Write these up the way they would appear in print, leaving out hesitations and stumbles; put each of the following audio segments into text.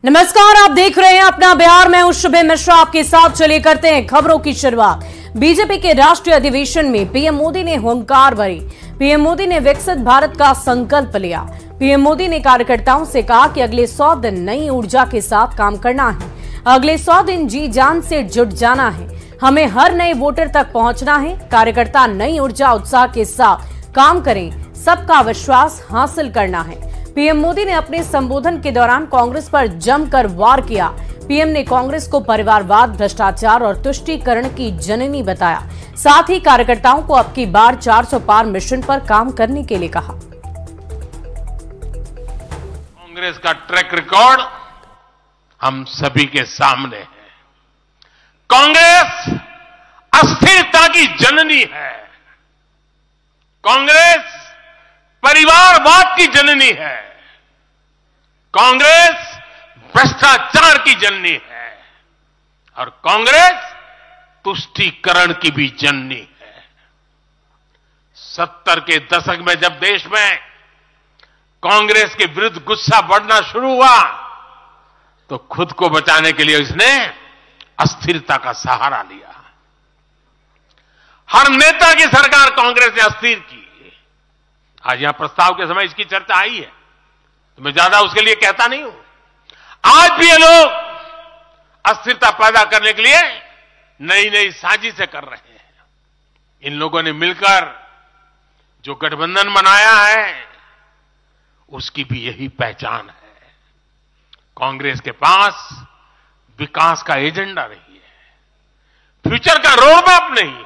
नमस्कार, आप देख रहे हैं अपना बिहार। मैं हूं शुभे मिश्रा आपके साथ। चलिए करते हैं खबरों की शुरुआत। बीजेपी के राष्ट्रीय अधिवेशन में पीएम मोदी ने हुंकार भरी। पीएम मोदी ने विकसित भारत का संकल्प लिया। पीएम मोदी ने कार्यकर्ताओं से कहा कि अगले 100 दिन नई ऊर्जा के साथ काम करना है। अगले 100 दिन जी जान से जुट जाना है। हमें हर नए वोटर तक पहुंचना है। कार्यकर्ता नई ऊर्जा उत्साह के साथ काम करें, सबका विश्वास हासिल करना है। पीएम मोदी ने अपने संबोधन के दौरान कांग्रेस पर जमकर वार किया। पीएम ने कांग्रेस को परिवारवाद, भ्रष्टाचार और तुष्टीकरण की जननी बताया। साथ ही कार्यकर्ताओं को अब की बार 400 पार मिशन पर काम करने के लिए कहा। कांग्रेस का ट्रैक रिकॉर्ड हम सभी के सामने है। कांग्रेस अस्थिरता की जननी है। कांग्रेस परिवारवाद की जननी है। कांग्रेस भ्रष्टाचार की जननी है और कांग्रेस तुष्टीकरण की भी जननी है। 70 के दशक में जब देश में कांग्रेस के विरुद्ध गुस्सा बढ़ना शुरू हुआ तो खुद को बचाने के लिए इसने अस्थिरता का सहारा लिया। हर नेता की सरकार कांग्रेस ने अस्थिर की। आज यहां प्रस्ताव के समय इसकी चर्चा आई है तो मैं ज्यादा उसके लिए कहता नहीं हूं। आज भी ये लोग अस्थिरता पैदा करने के लिए नई नई साजिशें कर रहे हैं। इन लोगों ने मिलकर जो गठबंधन बनाया है उसकी भी यही पहचान है। कांग्रेस के पास विकास का एजेंडा नहीं है, फ्यूचर का रोड मैप नहीं है।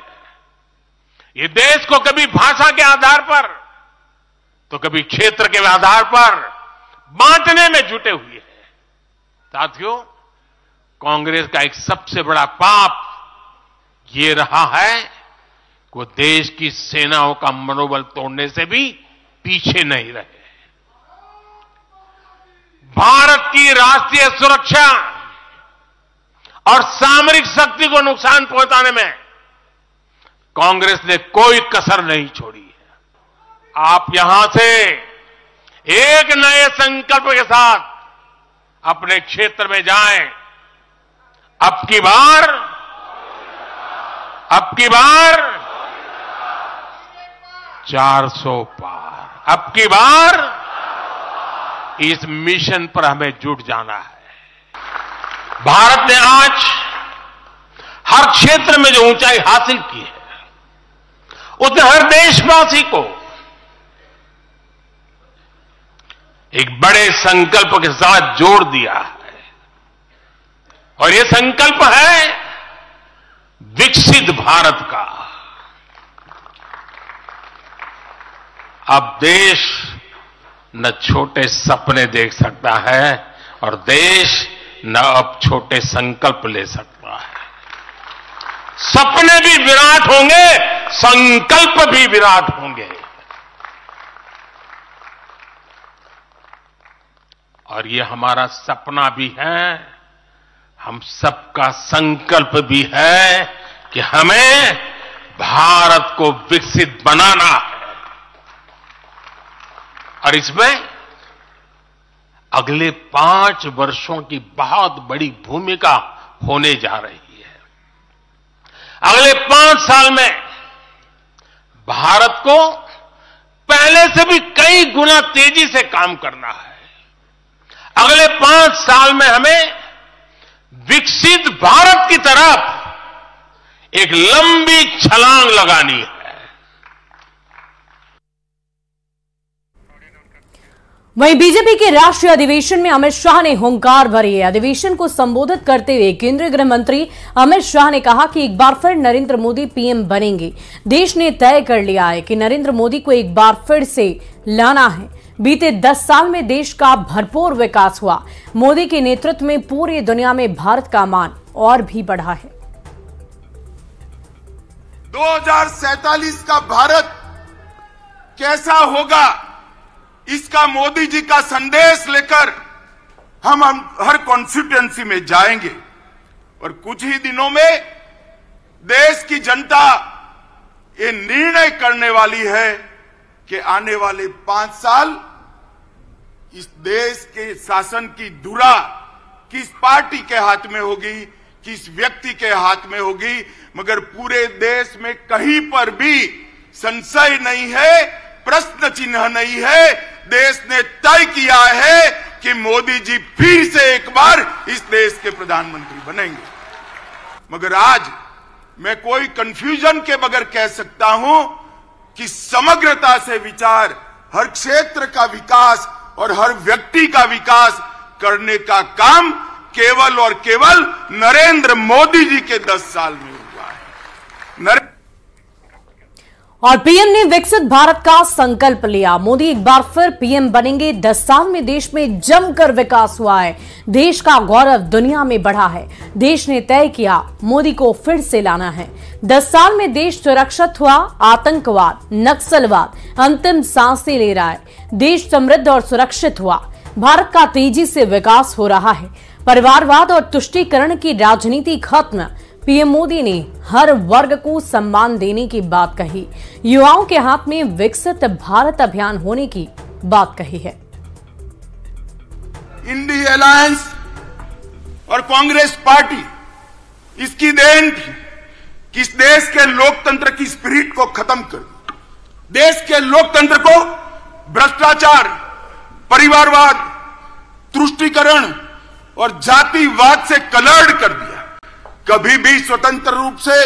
ये देश को कभी भाषा के आधार पर तो कभी क्षेत्र के आधार पर बांटने में जुटे हुए हैं। साथियों, कांग्रेस का एक सबसे बड़ा पाप ये रहा है कि वो देश की सेनाओं का मनोबल तोड़ने से भी पीछे नहीं रहे। भारत की राष्ट्रीय सुरक्षा और सामरिक शक्ति को नुकसान पहुंचाने में कांग्रेस ने कोई कसर नहीं छोड़ी है। आप यहां से एक नए संकल्प के साथ अपने क्षेत्र में जाएं। अब की बार 400 पार, अब की बार इस मिशन पर हमें जुट जाना है। भारत ने आज हर क्षेत्र में जो ऊंचाई हासिल की है उसने हर देशवासी को एक बड़े संकल्प के साथ जोड़ दिया है और यह संकल्प है विकसित भारत का। अब देश न छोटे सपने देख सकता है और देश न अब छोटे संकल्प ले सकता है। सपने भी विराट होंगे, संकल्प भी विराट होंगे और ये हमारा सपना भी है, हम सबका संकल्प भी है कि हमें भारत को विकसित बनाना है। और इसमें अगले 5 वर्षों की बहुत बड़ी भूमिका होने जा रही है। अगले 5 साल में भारत को पहले से भी कई गुना तेजी से काम करना है। अगले 5 साल में हमें विकसित भारत की तरफ एक लंबी छलांग लगानी है। वहीं बीजेपी के राष्ट्रीय अधिवेशन में अमित शाह ने हुंकार भरी है। अधिवेशन को संबोधित करते हुए केंद्रीय गृह मंत्री अमित शाह ने कहा कि एक बार फिर नरेंद्र मोदी पीएम बनेंगे। देश ने तय कर लिया है कि नरेंद्र मोदी को एक बार फिर से लाना है। बीते 10 साल में देश का भरपूर विकास हुआ। मोदी के नेतृत्व में पूरी दुनिया में भारत का मान और भी बढ़ा है। 2047 का भारत कैसा होगा, इसका मोदी जी का संदेश लेकर हम हर कॉन्स्टिट्यूएंसी में जाएंगे और कुछ ही दिनों में देश की जनता ये निर्णय करने वाली है कि आने वाले 5 साल इस देश के शासन की धुरा किस पार्टी के हाथ में होगी, किस व्यक्ति के हाथ में होगी, मगर पूरे देश में कहीं पर भी संशय नहीं है, प्रश्न चिन्ह नहीं है। देश ने तय किया है कि मोदी जी फिर से एक बार इस देश के प्रधानमंत्री बनेंगे। मगर आज मैं कोई कंफ्यूजन के बगैर कह सकता हूं कि समग्रता से विचार, हर क्षेत्र का विकास और हर व्यक्ति का विकास करने का काम केवल और केवल नरेंद्र मोदी जी के 10 साल में हुआ है। और पीएम ने विकसित भारत का संकल्प लिया। मोदी एक बार फिर पीएम बनेंगे। 10 साल में देश में जमकर विकास हुआ है। देश का गौरव दुनिया में बढ़ा है। देश ने तय किया मोदी को फिर से लाना है। 10 साल में देश सुरक्षित हुआ। आतंकवाद, नक्सलवाद अंतिम सांसें ले रहा है। देश समृद्ध और सुरक्षित हुआ। भारत का तेजी से विकास हो रहा है। परिवारवाद और तुष्टीकरण की राजनीति खत्म। पीएम मोदी ने हर वर्ग को सम्मान देने की बात कही। युवाओं के हाथ में विकसित भारत अभियान होने की बात कही है। इंडिया अलायंस और कांग्रेस पार्टी इसकी देन थी कि इस देश के लोकतंत्र की स्पिरिट को खत्म कर, देश के लोकतंत्र को भ्रष्टाचार, परिवारवाद, तुष्टीकरण और जातिवाद से कलर्ड कर दिया। कभी भी स्वतंत्र रूप से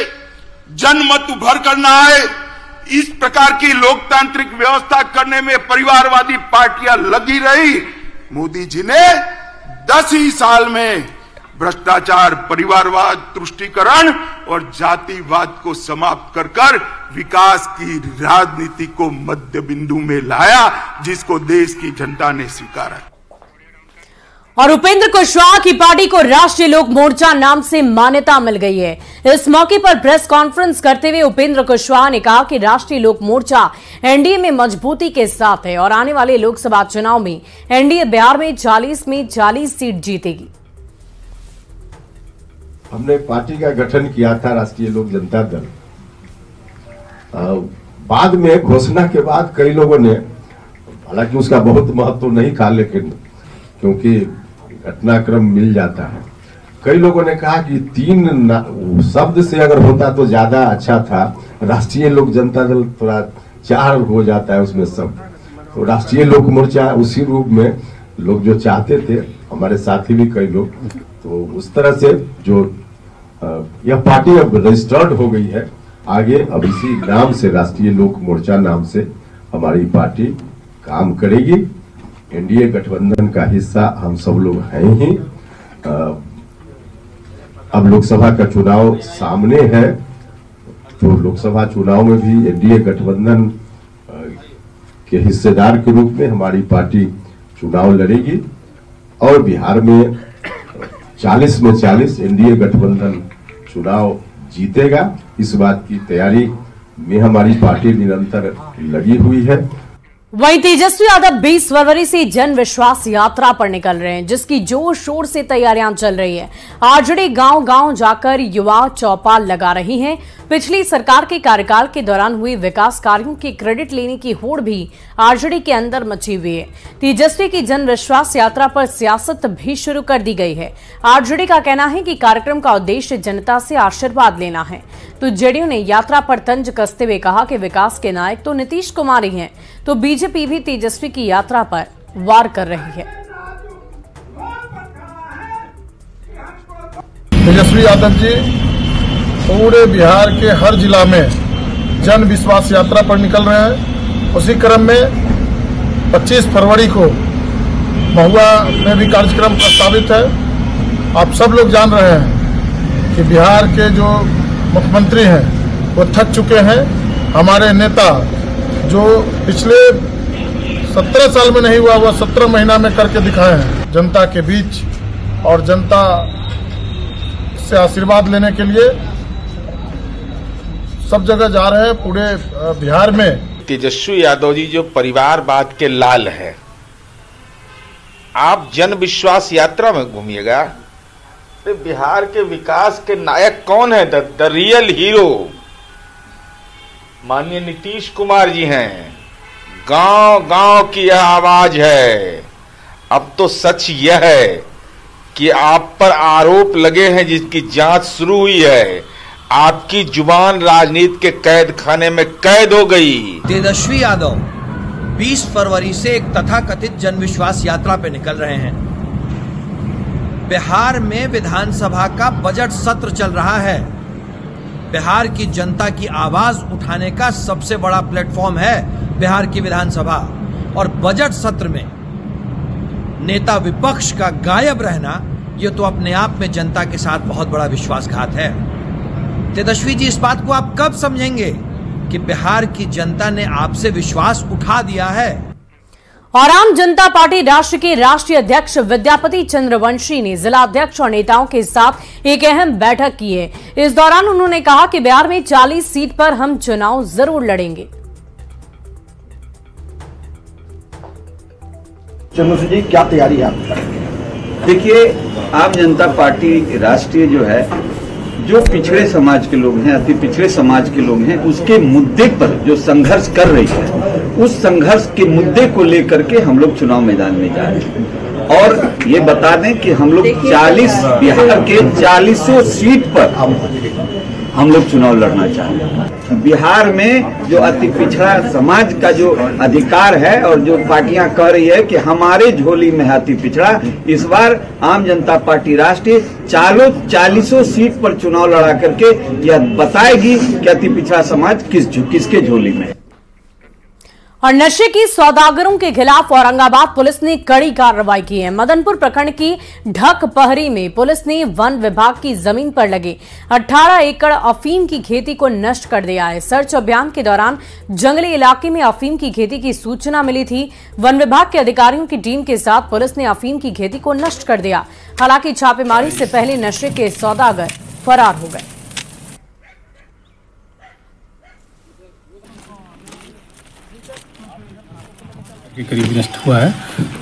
जनमत उभर कर न आए, इस प्रकार की लोकतांत्रिक व्यवस्था करने में परिवारवादी पार्टियां लगी रही। मोदी जी ने 10 ही साल में भ्रष्टाचार, परिवारवाद, तुष्टीकरण और जातिवाद को समाप्त कर कर विकास की राजनीति को मध्य बिंदु में लाया, जिसको देश की जनता ने स्वीकारा। और उपेंद्र कुशवाहा की पार्टी को राष्ट्रीय लोक मोर्चा नाम से मान्यता मिल गई है। इस मौके पर प्रेस कॉन्फ्रेंस करते हुए उपेंद्र कुशवाहा ने कहा कि राष्ट्रीय लोक मोर्चा एनडीए में मजबूती के साथ है और आने वाले लोकसभा चुनाव में एनडीए बिहार में 40 में 40 सीट जीतेगी। हमने पार्टी का गठन किया था, राष्ट्रीय लोक जनता दल। बाद में घोषणा के बाद कई लोगों ने, हालांकि उसका बहुत महत्व नहीं था, लेकिन क्योंकि घटनाक्रम मिल जाता है, कई लोगों ने कहा कि 3 शब्द से अगर होता तो ज्यादा अच्छा था। राष्ट्रीय लोक जनता दल थोड़ा 4 हो जाता है उसमें शब्द। तो राष्ट्रीय लोक मोर्चा उसी रूप में लोग जो चाहते थे, हमारे साथी भी कई लोग, तो उस तरह से जो यह पार्टी अब रजिस्टर्ड हो गई है। आगे अब इसी नाम से, राष्ट्रीय लोक मोर्चा नाम से हमारी पार्टी काम करेगी। एनडीए गठबंधन का हिस्सा हम सब लोग हैं ही। अब लोकसभा का चुनाव सामने है, तो लोकसभा चुनाव में भी एनडीए गठबंधन के हिस्सेदार के रूप में हमारी पार्टी चुनाव लड़ेगी और बिहार में 40 में 40 एनडीए गठबंधन चुनाव जीतेगा। इस बात की तैयारी में हमारी पार्टी निरंतर लगी हुई है। वहीं तेजस्वी यादव 20 फरवरी से जन विश्वास यात्रा पर निकल रहे हैं, जिसकी जोर शोर से तैयारियां चल रही है। आरजेडी गांव-गांव जाकर युवा चौपाल लगा रही हैं। पिछली सरकार के कार्यकाल के दौरान हुए विकास कार्यों के क्रेडिट लेने की होड़ भी आरजेडी के अंदर मची हुई है। तेजस्वी की जन विश्वास यात्रा पर सियासत भी शुरू कर दी गई है। आरजेडी का कहना है कि कार्यक्रम का उद्देश्य जनता से आशीर्वाद लेना है। तो जेडीयू ने यात्रा पर तंज कसते हुए कहा कि विकास के नायक तो नीतीश कुमार ही हैं, तो बीजेपी भी तेजस्वी की यात्रा पर वार कर रही है। तेजस्वी यादव जी पूरे बिहार के हर जिला में जन विश्वास यात्रा पर निकल रहे हैं। उसी क्रम में 25 फरवरी को महुआ में भी कार्यक्रम प्रस्तावित है। आप सब लोग जान रहे हैं कि बिहार के जो मुख्यमंत्री हैं वो थक चुके हैं। हमारे नेता जो पिछले 17 साल में नहीं हुआ, वह 17 महीना में करके दिखाए हैं जनता के बीच, और जनता से आशीर्वाद लेने के लिए सब जगह जा रहे हैं पूरे बिहार में। तेजस्वी यादव जी जो परिवारवाद के लाल है, आप जन विश्वास यात्रा में घूमिएगा, बिहार के विकास के नायक कौन है? द रियल हीरो माननीय नीतीश कुमार जी हैं। गांव गांव की यह आवाज है। अब तो सच यह है कि आप पर आरोप लगे हैं जिसकी जांच शुरू हुई है, आपकी जुबान राजनीति के कैद खाने में कैद हो गई। तेजस्वी यादव 20 फरवरी से एक तथाकथित जनविश्वास यात्रा पे निकल रहे हैं। बिहार में विधानसभा का बजट सत्र चल रहा है। बिहार की जनता की आवाज उठाने का सबसे बड़ा प्लेटफॉर्म है बिहार की विधानसभा, और बजट सत्र में नेता विपक्ष का गायब रहना यह तो अपने आप में जनता के साथ बहुत बड़ा विश्वासघात है। तेजस्वी जी, इस बात को आप कब समझेंगे कि बिहार की जनता ने आपसे विश्वास उठा दिया है? और आम जनता पार्टी राष्ट्र के राष्ट्रीय अध्यक्ष विद्यापति चंद्रवंशी ने जिला अध्यक्ष और नेताओं के साथ एक अहम बैठक की है। इस दौरान उन्होंने कहा कि बिहार में 40 सीट पर हम चुनाव जरूर लड़ेंगे। चंद्रवंशी जी, क्या तैयारी है आपकी? देखिए, आम जनता पार्टी राष्ट्रीय जो है, जो पिछड़े समाज के लोग हैं, अति पिछड़े समाज के लोग हैं, उसके मुद्दे पर जो संघर्ष कर रही है, उस संघर्ष के मुद्दे को लेकर के हम लोग चुनाव मैदान में जा रहे हैं। और ये बता दें कि हम लोग 40 बिहार के 40 सीट पर हम लोग चुनाव लड़ना चाहते हैं। बिहार में जो अति पिछड़ा समाज का जो अधिकार है और जो पार्टियां कह रही है कि हमारे झोली में है अति पिछड़ा, इस बार आम जनता पार्टी राष्ट्रीय 40 सीट पर चुनाव लड़ा करके यह बताएगी कि अति पिछड़ा समाज किसके झोली में है। और नशे की सौदागरों के खिलाफ औरंगाबाद पुलिस ने कड़ी कार्रवाई की है। मदनपुर प्रखंड की ढक पहरी में पुलिस ने वन विभाग की जमीन पर लगे 18 एकड़ अफीम की खेती को नष्ट कर दिया है। सर्च अभियान के दौरान जंगली इलाके में अफीम की खेती की सूचना मिली थी। वन विभाग के अधिकारियों की टीम के साथ पुलिस ने अफीम की खेती को नष्ट कर दिया। हालांकि छापेमारी से पहले नशे के सौदागर फरार हो गए। के करीब नष्ट हुआ है।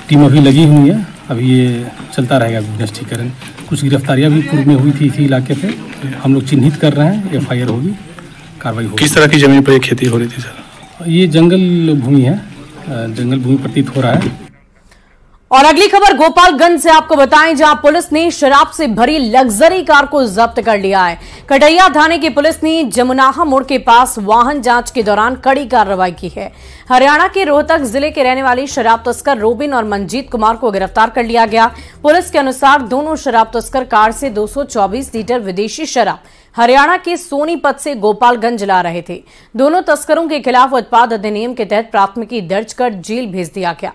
टीम अभी लगी हुई है, अभी ये चलता रहेगा नष्टीकरण। कुछ गिरफ्तारियां भी पूर्व में हुई थी इसी इलाके से, हम लोग चिन्हित कर रहे हैं, FIR होगी, कार्रवाई होगी। किस तरह की जमीन पर ये खेती हो रही थी सर? ये जंगल भूमि है, जंगल भूमि प्रतीत हो रहा है। और अगली खबर गोपालगंज से आपको बताएं, जहां पुलिस ने शराब से भरी लग्जरी कार को जब्त कर लिया है। कटैया थाने की पुलिस ने जमुनाहा मोड़ के पास वाहन जांच के दौरान कड़ी कार्रवाई की है। हरियाणा के रोहतक जिले के रहने वाली शराब तस्कर रोबिन और मंजीत कुमार को गिरफ्तार कर लिया गया। पुलिस के अनुसार दोनों शराब तस्कर कार से 224 लीटर विदेशी शराब हरियाणा के सोनीपत से गोपालगंज ला रहे थे। दोनों तस्करों के खिलाफ उत्पाद अधिनियम के तहत प्राथमिकी दर्ज कर जेल भेज दिया गया।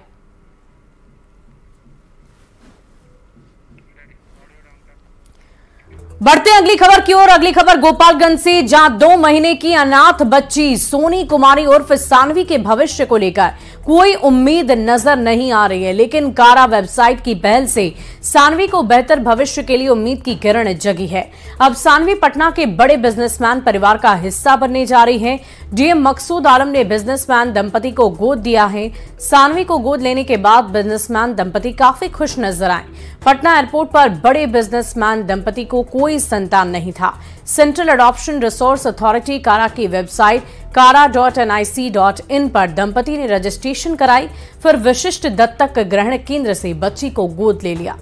बढ़ते अगली खबर की ओर। अगली खबर गोपालगंज से, जहां 2 महीने की अनाथ बच्ची सोनी कुमारी उर्फ सानवी के भविष्य को लेकर कोई उम्मीद नजर नहीं आ रही है, लेकिन कारा वेबसाइट की पहल से सानवी को बेहतर भविष्य के लिए उम्मीद की किरण जगी है। अब सानवी पटना के बड़े बिजनेसमैन परिवार का हिस्सा बनने जा रही है। डीएम मकसूद आलम ने बिजनेसमैन दंपति को गोद दिया है। सानवी को गोद लेने के बाद बिजनेसमैन दंपति काफी खुश नजर आए। पटना एयरपोर्ट पर बड़े बिजनेसमैन दंपति को कोई संतान नहीं था। सेंट्रल अडॉप्शन रिसोर्स अथॉरिटी कारा की वेबसाइट kara.nic.in पर दंपति ने रजिस्ट्रेशन कराई, फिर विशिष्ट दत्तक ग्रहण केंद्र से बच्ची को गोद ले लिया।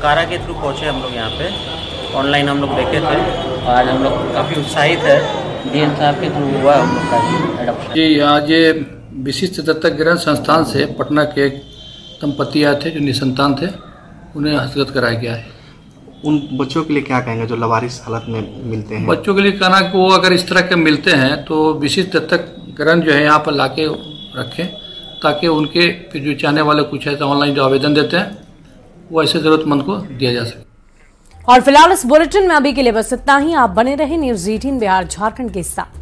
कारा के थ्रू पहुंचे हम लोग यहाँ पे, ऑनलाइन हम लोग देखे थे और आज हम लोग काफ़ी उत्साहित है। डीएम साहब के थ्रू हुआ हम लोग का एडॉप्शन। जी, आज ये विशिष्ट दत्तक ग्रहण संस्थान से पटना के एक दंपति आए थे जो निसंतान थे, उन्हें हस्तगत कराया गया है। उन बच्चों के लिए क्या कहेंगे जो लवारिस हालत में मिलते हैं? बच्चों के लिए कहना कि वो अगर इस तरह के मिलते हैं तो विशिष्ट दत्तक ग्रहण जो है यहाँ पर लाके रखें, ताकि उनके फिर जो चाहने वाले कुछ ऐसा ऑनलाइन जो आवेदन देते हैं वो ऐसे जरूरतमंद को दिया जा सके। और फिलहाल इस बुलेटिन में अभी के लिए बस इतना ही। आप बने रहे न्यूज़ 18 बिहार झारखंड के साथ।